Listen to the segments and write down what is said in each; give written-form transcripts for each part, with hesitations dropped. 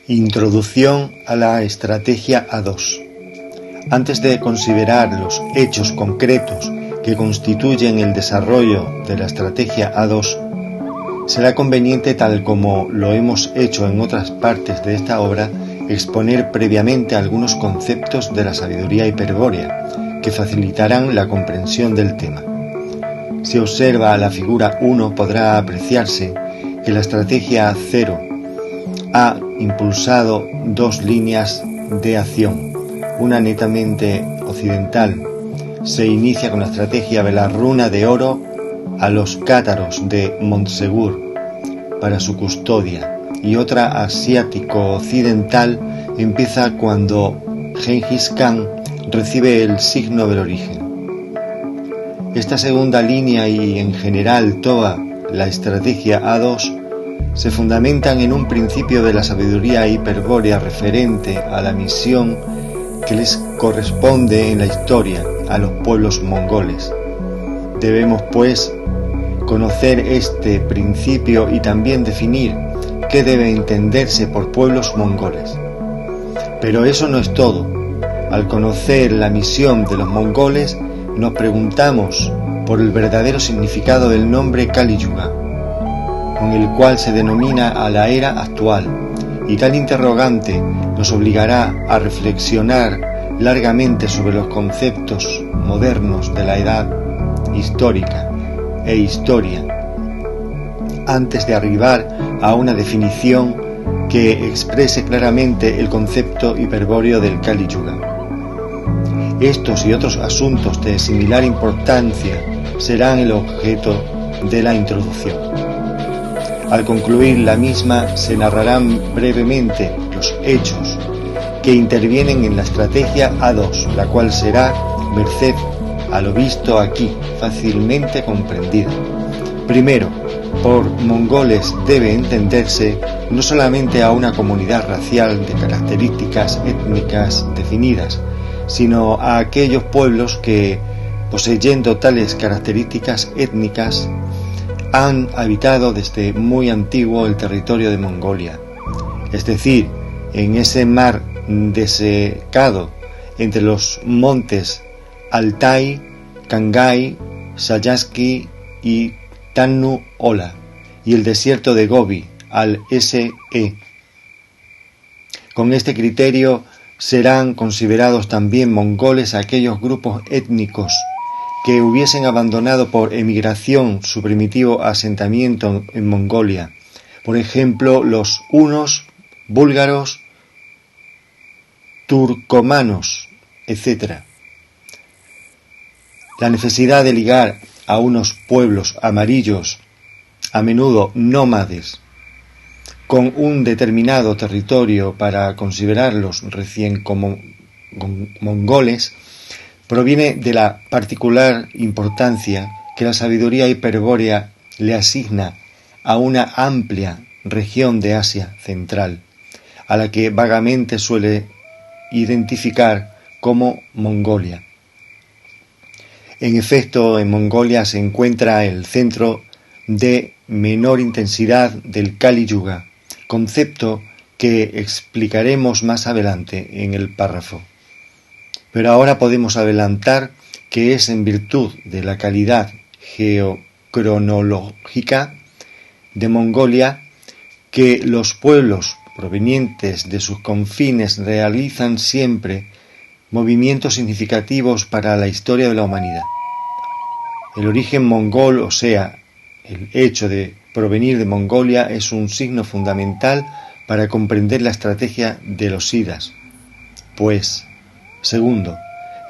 Introducción a la estrategia A2. Antes de considerar los hechos concretos que constituyen el desarrollo de la estrategia A2, será conveniente, tal como lo hemos hecho en otras partes de esta obra, exponer previamente algunos conceptos de la sabiduría hiperbórea que facilitarán la comprensión del tema. Si observa la figura 1, podrá apreciarse que la estrategia 0 ha impulsado dos líneas de acción, una netamente occidental. Se inicia con la estrategia de la runa de oro a los cátaros de Montsegur para su custodia, y otra asiático-occidental empieza cuando Gengis Khan recibe el signo del origen. Esta segunda línea y en general toda la estrategia A2 se fundamentan en un principio de la sabiduría hiperbórea referente a la misión que les corresponde en la historia a los pueblos mongoles. Debemos, pues, conocer este principio y también definir qué debe entenderse por pueblos mongoles. Pero eso no es todo. Al conocer la misión de los mongoles, nos preguntamos por el verdadero significado del nombre Kali Yuga, con el cual se denomina a la era actual, y tal interrogante nos obligará a reflexionar largamente sobre los conceptos modernos de la edad histórica e historia, antes de arribar a una definición que exprese claramente el concepto hiperbóreo del Kali Yuga. Estos y otros asuntos de similar importancia serán el objeto de la introducción. Al concluir la misma, se narrarán brevemente los hechos que intervienen en la estrategia A2, la cual será, merced a lo visto aquí, fácilmente comprendida. Primero, por mongoles debe entenderse no solamente a una comunidad racial de características étnicas definidas, sino a aquellos pueblos que, poseyendo tales características étnicas, han habitado desde muy antiguo el territorio de Mongolia, es decir, en ese mar desecado entre los montes Altai, Kangai, Sayaski y Tannu Ola y el desierto de Gobi al SE. Con este criterio serán considerados también mongoles aquellos grupos étnicos que hubiesen abandonado por emigración su primitivo asentamiento en Mongolia, por ejemplo los hunos, búlgaros, turcomanos, etc. La necesidad de ligar a unos pueblos amarillos, a menudo nómades, con un determinado territorio para considerarlos recién como mongoles, proviene de la particular importancia que la sabiduría hiperbórea le asigna a una amplia región de Asia Central, a la que vagamente suele identificar como Mongolia. En efecto, en Mongolia se encuentra el centro de menor intensidad del Kali Yuga, concepto que explicaremos más adelante en el párrafo. Pero ahora podemos adelantar que es en virtud de la calidad geocronológica de Mongolia que los pueblos provenientes de sus confines realizan siempre movimientos significativos para la historia de la humanidad. El origen mongol, o sea, el hecho de provenir de Mongolia, es un signo fundamental para comprender la estrategia de los Siddhas, pues, segundo,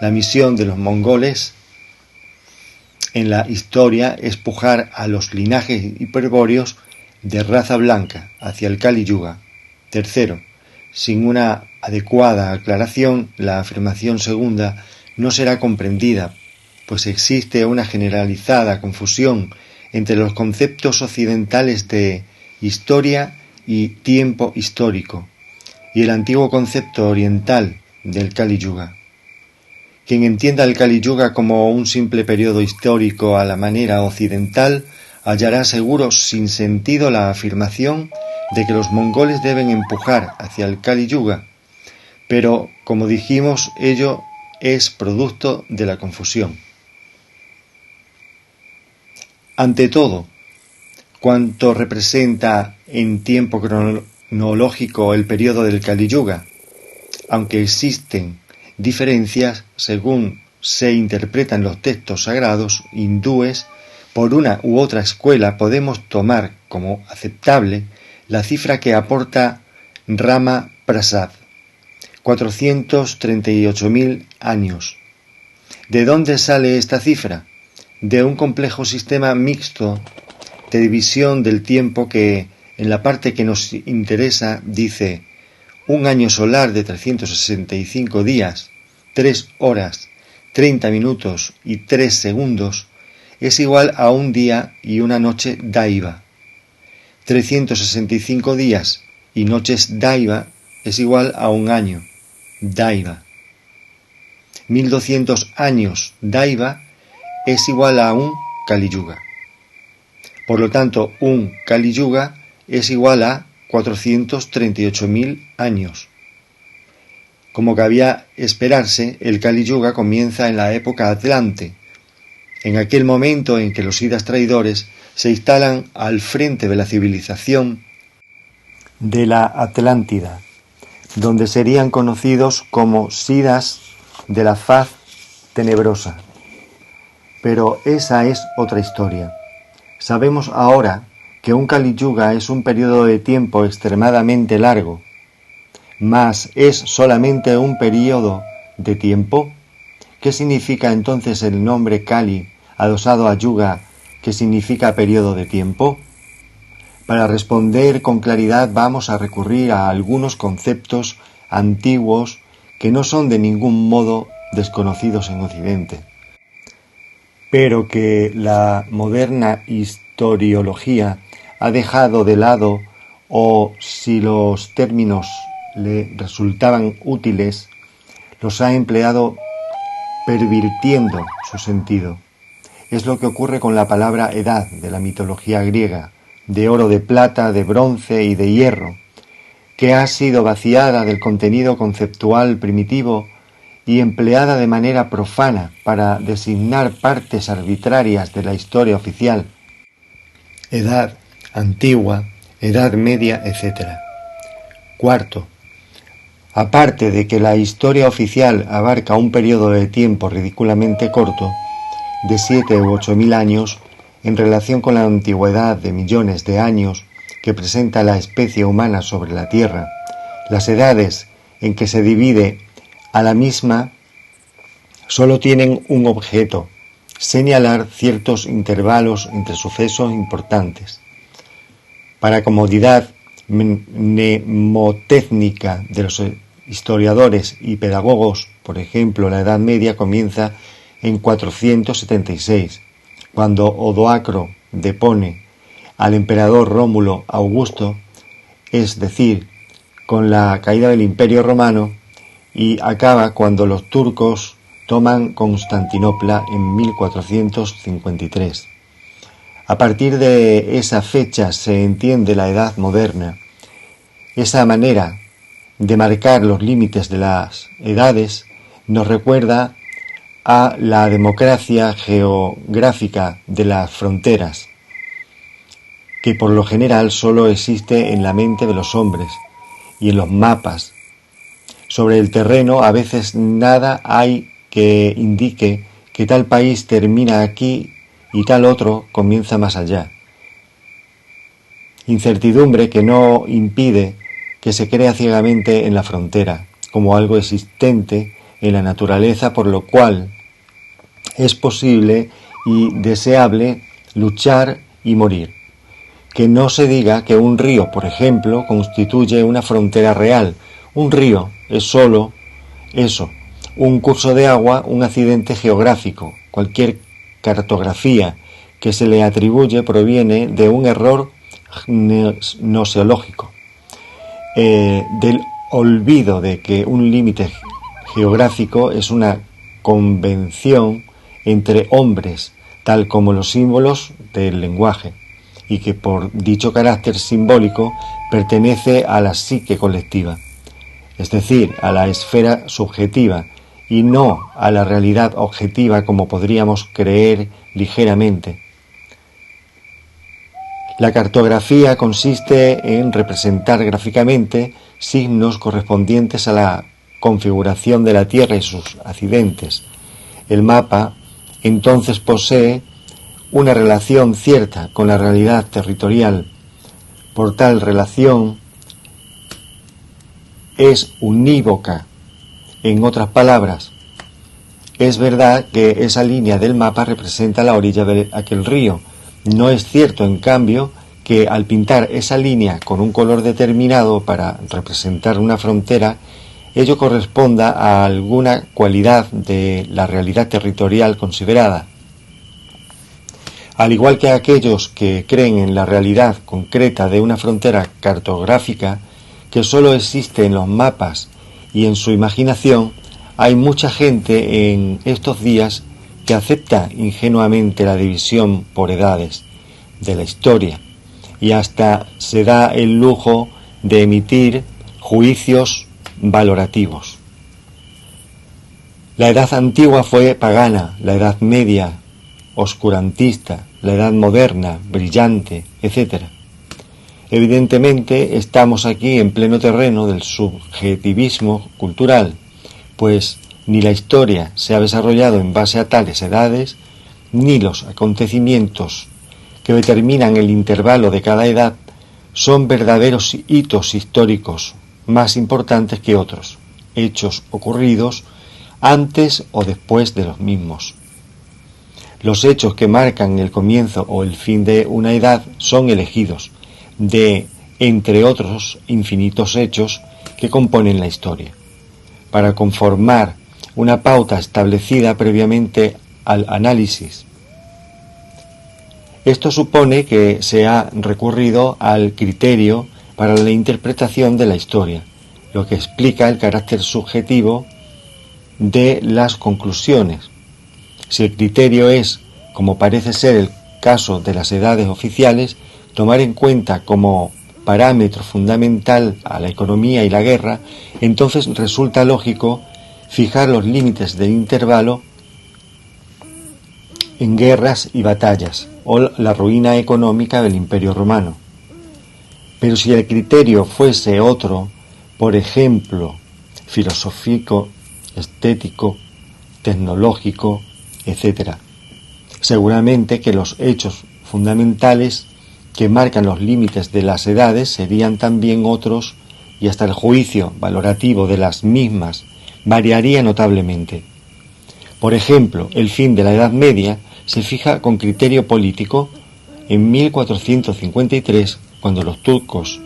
la misión de los mongoles en la historia es pujar a los linajes hiperbóreos de raza blanca hacia el Kali Yuga. Tercero, sin una adecuada aclaración, la afirmación segunda no será comprendida, pues existe una generalizada confusión entre los conceptos occidentales de historia y tiempo histórico, y el antiguo concepto oriental del Kali Yuga. Quien entienda el Kali Yuga como un simple periodo histórico a la manera occidental hallará seguro sin sentido la afirmación de que los mongoles deben empujar hacia el Kali Yuga, pero, como dijimos, ello es producto de la confusión. Ante todo, ¿cuánto representa en tiempo cronológico el periodo del Kali Yuga? Aunque existen diferencias según se interpretan los textos sagrados hindúes por una u otra escuela, podemos tomar como aceptable la cifra que aporta Rama Prasad: 438.000 años. ¿De dónde sale esta cifra? De un complejo sistema mixto de división del tiempo que, en la parte que nos interesa, dice: un año solar de 365 días, 3 horas, 30 minutos y 3 segundos es igual a un día y una noche Daiva. 365 días y noches Daiva es igual a un año Daiva. 1200 años Daiva es igual a un Kali Yuga. Por lo tanto, un Kali Yuga es igual a 438.000 años. Como cabía esperarse, el Kali Yuga comienza en la época Atlante, en aquel momento en que los Siddhas traidores se instalan al frente de la civilización de la Atlántida, donde serían conocidos como Siddhas de la faz tenebrosa. Pero esa es otra historia. Sabemos ahora que un Kali Yuga es un periodo de tiempo extremadamente largo, mas ¿es solamente un periodo de tiempo? ¿Qué significa entonces el nombre Kali adosado a Yuga, que significa periodo de tiempo? Para responder con claridad vamos a recurrir a algunos conceptos antiguos que no son de ningún modo desconocidos en Occidente, pero que la moderna historiología ha dejado de lado, o si los términos le resultaban útiles, los ha empleado pervirtiendo su sentido. Es lo que ocurre con la palabra edad de la mitología griega, de oro, de plata, de bronce y de hierro, que ha sido vaciada del contenido conceptual primitivo y empleada de manera profana para designar partes arbitrarias de la historia oficial: edad antigua, edad media, etc. Cuarto, aparte de que la historia oficial abarca un periodo de tiempo ridículamente corto, de 7 u 8.000 años, en relación con la antigüedad de millones de años que presenta la especie humana sobre la Tierra, las edades en que se divide a la misma solo tienen un objeto: señalar ciertos intervalos entre sucesos importantes. Para comodidad mnemotécnica de los historiadores y pedagogos, por ejemplo, la Edad Media comienza en 476, cuando Odoacro depone al emperador Rómulo Augusto, es decir, con la caída del Imperio Romano, y acaba cuando los turcos toman Constantinopla en 1453. A partir de esa fecha se entiende la Edad Moderna. Esa manera de marcar los límites de las edades nos recuerda a la democracia geográfica de las fronteras, que por lo general solo existe en la mente de los hombres y en los mapas. Sobre el terreno a veces nada hay que indique que tal país termina aquí y tal otro comienza más allá. Incertidumbre que no impide que se crea ciegamente en la frontera, como algo existente en la naturaleza, por lo cual es posible y deseable luchar y morir. Que no se diga que un río, por ejemplo, constituye una frontera real. Un río es solo eso: un curso de agua, un accidente geográfico. Cualquier cartografía que se le atribuye proviene de un error gnoseológico. del olvido de que un límite geográfico es una convención entre hombres, tal como los símbolos del lenguaje, y que por dicho carácter simbólico pertenece a la psique colectiva, es decir, a la esfera subjetiva, y no a la realidad objetiva como podríamos creer ligeramente. La cartografía consiste en representar gráficamente signos correspondientes a la configuración de la Tierra y sus accidentes. El mapa entonces posee una relación cierta con la realidad territorial. Por tal relación es unívoca. En otras palabras, es verdad que esa línea del mapa representa la orilla de aquel río. No es cierto, en cambio, que al pintar esa línea con un color determinado para representar una frontera, ello corresponda a alguna cualidad de la realidad territorial considerada. Al igual que aquellos que creen en la realidad concreta de una frontera cartográfica que solo existe en los mapas y en su imaginación, hay mucha gente en estos días que acepta ingenuamente la división por edades de la historia y hasta se da el lujo de emitir juicios valorativos. La edad antigua fue pagana, la edad media oscurantista, la edad moderna brillante, etc. Evidentemente estamos aquí en pleno terreno del subjetivismo cultural, pues ni la historia se ha desarrollado en base a tales edades, ni los acontecimientos que determinan el intervalo de cada edad son verdaderos hitos históricos más importantes que otros, hechos ocurridos antes o después de los mismos. Los hechos que marcan el comienzo o el fin de una edad son elegidos de, entre otros infinitos hechos que componen la historia, para conformar una pauta establecida previamente al análisis. Esto supone que se ha recurrido al criterio para la interpretación de la historia, lo que explica el carácter subjetivo de las conclusiones. Si el criterio es, como parece ser el caso de las edades oficiales, tomar en cuenta como parámetro fundamental a la economía y la guerra, entonces resulta lógico fijar los límites del intervalo en guerras y batallas o la ruina económica del Imperio Romano. Pero si el criterio fuese otro, por ejemplo, filosófico, estético, tecnológico, etc., seguramente que los hechos fundamentales que marcan los límites de las edades serían también otros y hasta el juicio valorativo de las mismas variaría notablemente. Por ejemplo, el fin de la Edad Media se fija con criterio político en 1453, cuando los turcos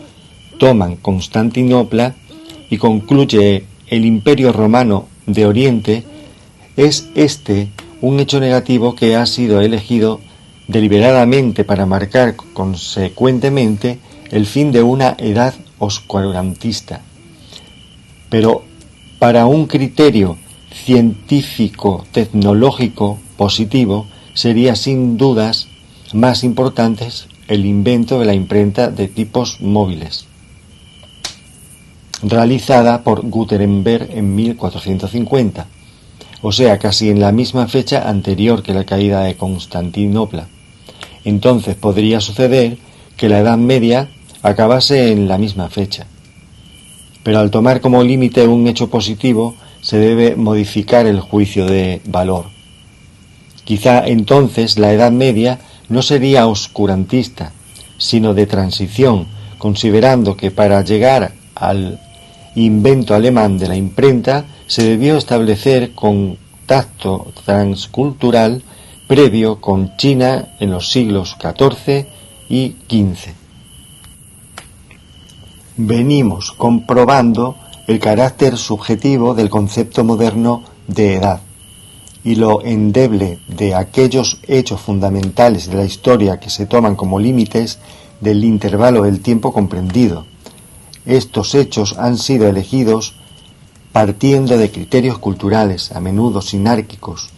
toman Constantinopla y concluye el Imperio Romano de Oriente. Es este un hecho negativo que ha sido elegido deliberadamente para marcar consecuentemente el fin de una edad oscurantista. Pero para un criterio científico-tecnológico positivo sería sin dudas más importantes el invento de la imprenta de tipos móviles, realizada por Gutenberg en 1450, o sea, casi en la misma fecha anterior que la caída de Constantinopla. Entonces podría suceder que la Edad Media acabase en la misma fecha. Pero al tomar como límite un hecho positivo, se debe modificar el juicio de valor. Quizá entonces la Edad Media no sería oscurantista, sino de transición, considerando que para llegar al invento alemán de la imprenta se debió establecer contacto transcultural previo con China en los siglos XIV y XV. Venimos comprobando el carácter subjetivo del concepto moderno de edad y lo endeble de aquellos hechos fundamentales de la historia que se toman como límites del intervalo del tiempo comprendido. Estos hechos han sido elegidos partiendo de criterios culturales, a menudo sinárquicos,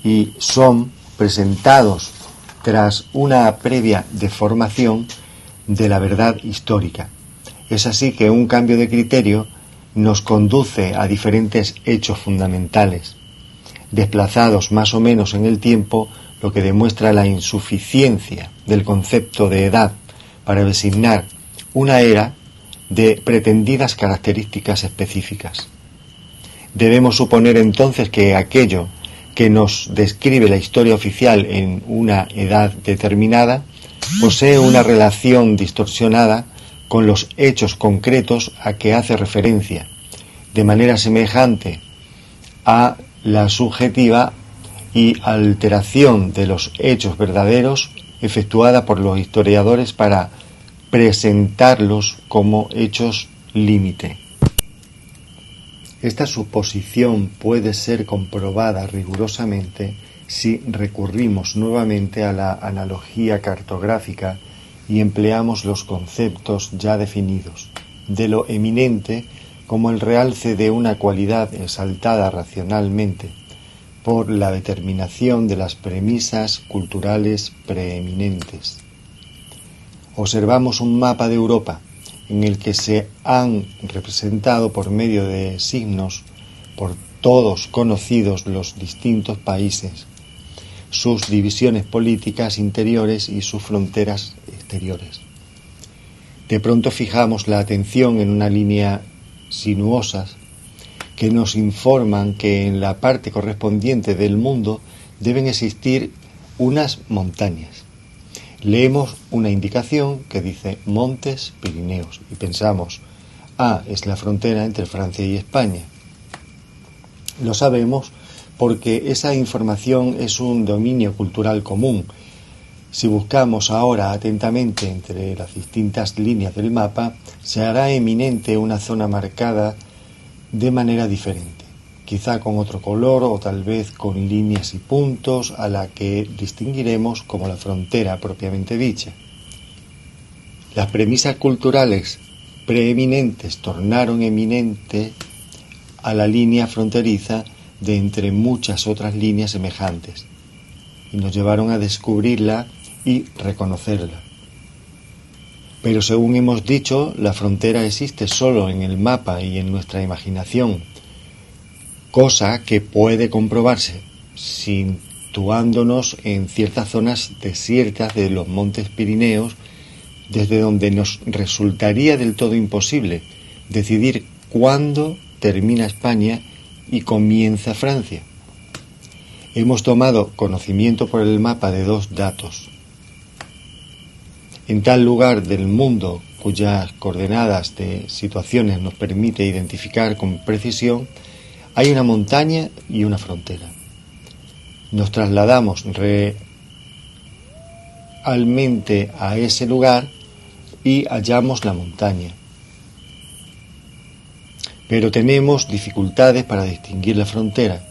y son presentados tras una previa deformación de la verdad histórica. Es así que un cambio de criterio nos conduce a diferentes hechos fundamentales, desplazados más o menos en el tiempo, lo que demuestra la insuficiencia del concepto de edad para designar una era de pretendidas características específicas. Debemos suponer entonces que aquello que nos describe la historia oficial en una edad determinada posee una relación distorsionada con los hechos concretos a que hace referencia, de manera semejante a la subjetiva y alteración de los hechos verdaderos efectuada por los historiadores para presentarlos como hechos límite. Esta suposición puede ser comprobada rigurosamente si recurrimos nuevamente a la analogía cartográfica y empleamos los conceptos ya definidos de lo eminente como el realce de una cualidad exaltada racionalmente por la determinación de las premisas culturales preeminentes. Observamos un mapa de Europa en el que se han representado por medio de signos por todos conocidos los distintos países, sus divisiones políticas interiores y sus fronteras exteriores. De pronto fijamos la atención en una línea sinuosas que nos informan que en la parte correspondiente del mundo deben existir unas montañas. Leemos una indicación que dice Montes Pirineos y pensamos, es la frontera entre Francia y España. Lo sabemos porque esa información es un dominio cultural común. Si buscamos ahora atentamente entre las distintas líneas del mapa, se hará eminente una zona marcada de manera diferente, quizá con otro color o tal vez con líneas y puntos a la que distinguiremos como la frontera propiamente dicha. Las premisas culturales preeminentes tornaron eminente a la línea fronteriza de entre muchas otras líneas semejantes y nos llevaron a descubrirla y reconocerla. Pero según hemos dicho, la frontera existe solo en el mapa y en nuestra imaginación, cosa que puede comprobarse situándonos en ciertas zonas desiertas de los Montes Pirineos, desde donde nos resultaría del todo imposible decidir cuándo termina España y comienza Francia. Hemos tomado conocimiento por el mapa de dos datos. En tal lugar del mundo cuyas coordenadas de situaciones nos permite identificar con precisión, hay una montaña y una frontera. Nos trasladamos realmente a ese lugar y hallamos la montaña. Pero tenemos dificultades para distinguir la frontera.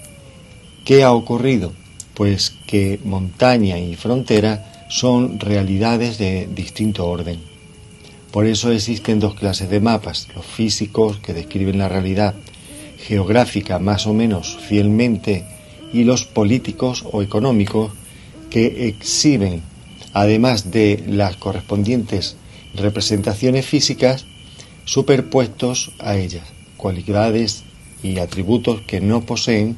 ¿Qué ha ocurrido? Pues que montaña y frontera son realidades de distinto orden. Por eso existen dos clases de mapas, los físicos que describen la realidad geográfica más o menos fielmente y los políticos o económicos que exhiben, además de las correspondientes representaciones físicas, superpuestos a ellas, cualidades y atributos que no poseen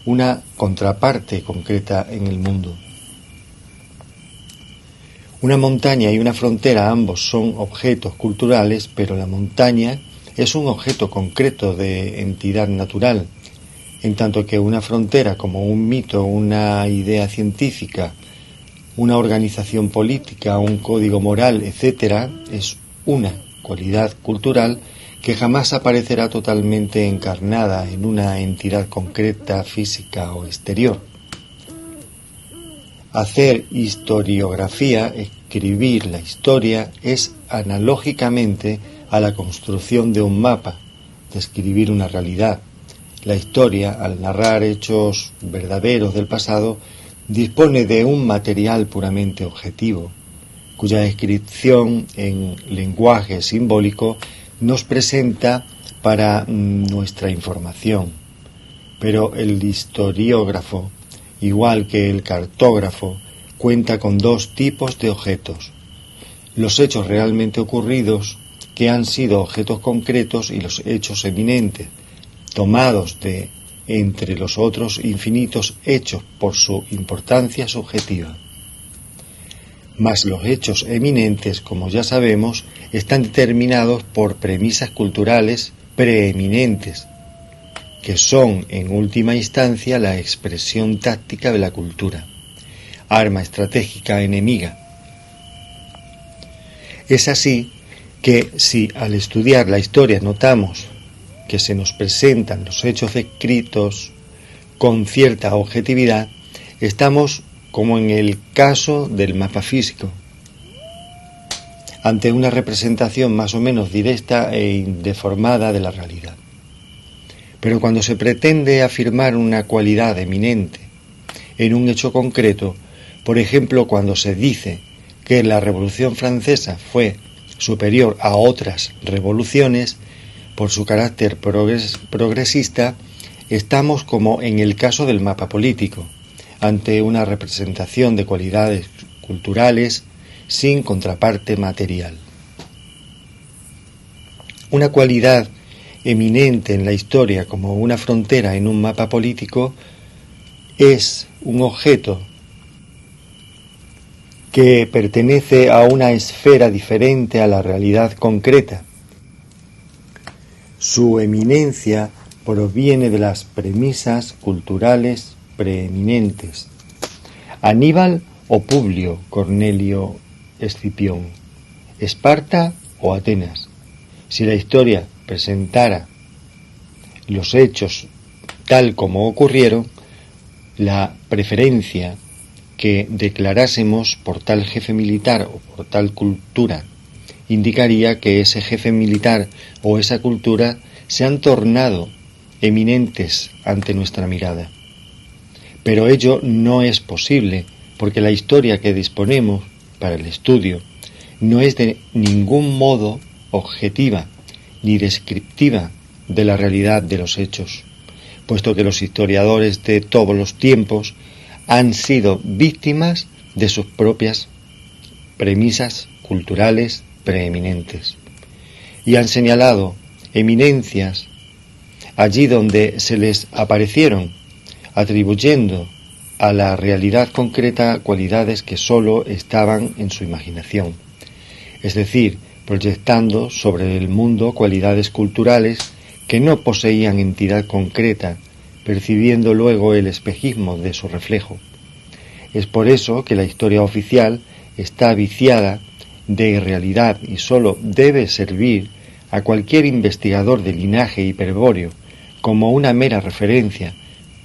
una contraparte concreta en el mundo. Una montaña y una frontera ambos son objetos culturales, pero la montaña es un objeto concreto de entidad natural, en tanto que una frontera como un mito, una idea científica, una organización política, un código moral, etc., es una cualidad cultural que jamás aparecerá totalmente encarnada en una entidad concreta, física o exterior. Hacer historiografía, escribir la historia, es analógicamente a la construcción de un mapa, describir una realidad. La historia, al narrar hechos verdaderos del pasado, dispone de un material puramente objetivo, cuya descripción en lenguaje simbólico nos presenta para nuestra información, pero el historiógrafo, igual que el cartógrafo, cuenta con dos tipos de objetos: los hechos realmente ocurridos, que han sido objetos concretos, y los hechos eminentes, tomados de entre los otros infinitos hechos por su importancia subjetiva. Mas los hechos eminentes, como ya sabemos, están determinados por premisas culturales preeminentes, que son en última instancia la expresión táctica de la cultura, arma estratégica enemiga. Es así que si al estudiar la historia notamos que se nos presentan los hechos descritos con cierta objetividad, estamos, como en el caso del mapa físico, ante una representación más o menos directa e indeformada de la realidad. Pero cuando se pretende afirmar una cualidad eminente en un hecho concreto, por ejemplo, cuando se dice que la Revolución Francesa fue superior a otras revoluciones por su carácter progresista, estamos, como en el caso del mapa político, ante una representación de cualidades culturales sin contraparte material. Una cualidad eminente en la historia, como una frontera en un mapa político, es un objeto que pertenece a una esfera diferente a la realidad concreta. Su eminencia proviene de las premisas culturales preeminentes. Aníbal o Publio Cornelio Escipión, Esparta o Atenas. Si la historia presentara los hechos tal como ocurrieron, la preferencia que declarásemos por tal jefe militar o por tal cultura indicaría que ese jefe militar o esa cultura se han tornado eminentes ante nuestra mirada. Pero ello no es posible, porque la historia que disponemos para el estudio no es de ningún modo objetiva ni descriptiva de la realidad de los hechos, puesto que los historiadores de todos los tiempos han sido víctimas de sus propias premisas culturales preeminentes y han señalado eminencias allí donde se les aparecieron, atribuyendo a la realidad concreta cualidades que sólo estaban en su imaginación, es decir, proyectando sobre el mundo cualidades culturales que no poseían entidad concreta, percibiendo luego el espejismo de su reflejo. Es por eso que la historia oficial está viciada de realidad y sólo debe servir a cualquier investigador de linaje hiperbóreo como una mera referencia,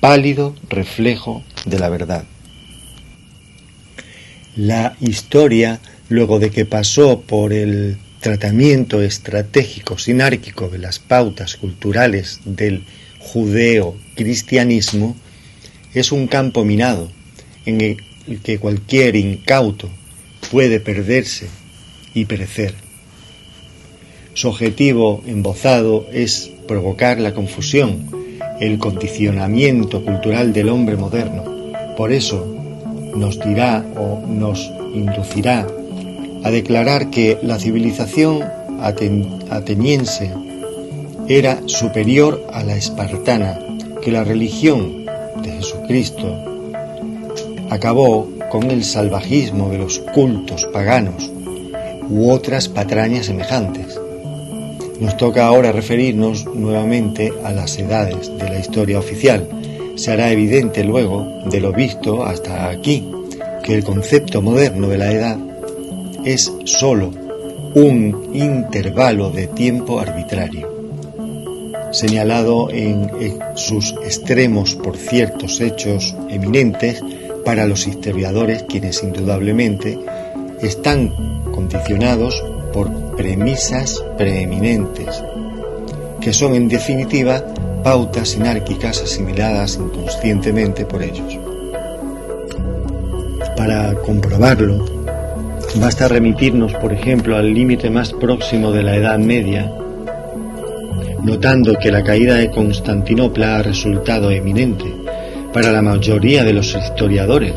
pálido reflejo de la verdad. La historia, luego de que pasó por el tratamiento estratégico sinárquico de las pautas culturales del judeo-cristianismo, es un campo minado en el que cualquier incauto puede perderse y perecer. Su objetivo embozado es provocar la confusión, el condicionamiento cultural del hombre moderno. Por eso nos dirá o nos inducirá a declarar que la civilización ateniense era superior a la espartana, que la religión de Jesucristo acabó con el salvajismo de los cultos paganos u otras patrañas semejantes. Nos toca ahora referirnos nuevamente a las edades de la historia oficial. Se hará evidente luego, de lo visto hasta aquí, que el concepto moderno de la edad es sólo un intervalo de tiempo arbitrario, señalado en sus extremos por ciertos hechos eminentes para los historiadores, quienes indudablemente están condicionados por premisas preeminentes, que son en definitiva pautas sinárquicas asimiladas inconscientemente por ellos. Para comprobarlo, basta remitirnos, por ejemplo, al límite más próximo de la Edad Media, notando que la caída de Constantinopla ha resultado eminente para la mayoría de los historiadores,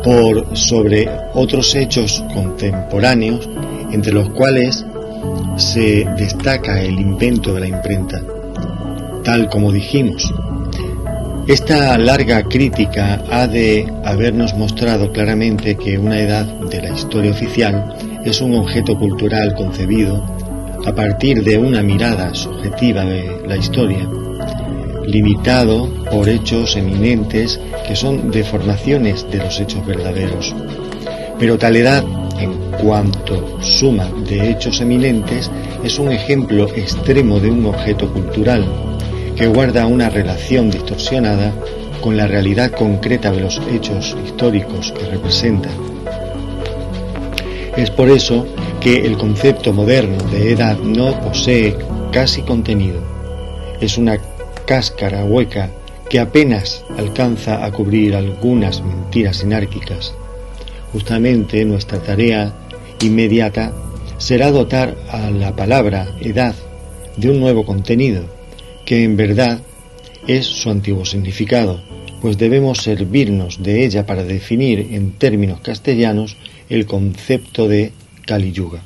por sobre otros hechos contemporáneos, entre los cuales se destaca el invento de la imprenta. Tal como dijimos, esta larga crítica ha de habernos mostrado claramente que una edad de la historia oficial es un objeto cultural concebido a partir de una mirada subjetiva de la historia, limitado por hechos eminentes que son deformaciones de los hechos verdaderos. Pero tal edad, en cuanto suma de hechos eminentes, es un ejemplo extremo de un objeto cultural que guarda una relación distorsionada con la realidad concreta de los hechos históricos que representa. Es por eso que el concepto moderno de edad no posee casi contenido. Es una cáscara hueca que apenas alcanza a cubrir algunas mentiras sinárquicas. Justamente nuestra tarea inmediata será dotar a la palabra edad de un nuevo contenido, que en verdad es su antiguo significado, pues debemos servirnos de ella para definir en términos castellanos el concepto de Kali Yuga.